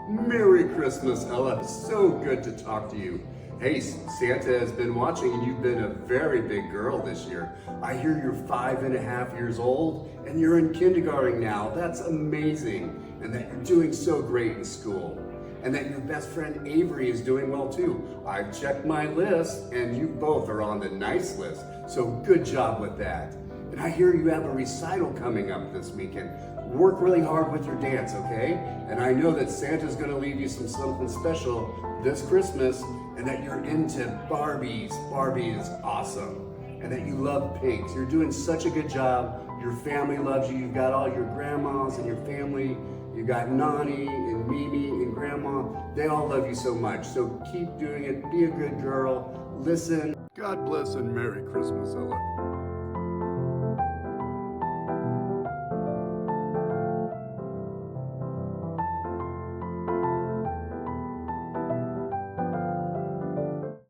Merry Christmas, Ella. So good to talk to you. Hey, Santa has been watching and you've been a very big girl this year. I hear you're 5.5 years old and you're in kindergarten now. That's amazing. And that you're doing so great in school. And that your best friend Avery is doing well too. I've checked my list and you both are on the nice list. So good job with that. And I hear you have a recital coming up this weekend. Work really hard with your dance, okay? And I know that Santa's gonna leave you something special this Christmas, and that you're into Barbies. Barbie is awesome. And that you love pinks. You're doing such a good job. Your family loves you. You've got all your grandmas and your family. You got Nani and Mimi and Grandma. They all love you so much. So keep doing it. Be a good girl. Listen. God bless and Merry Christmas, Ella.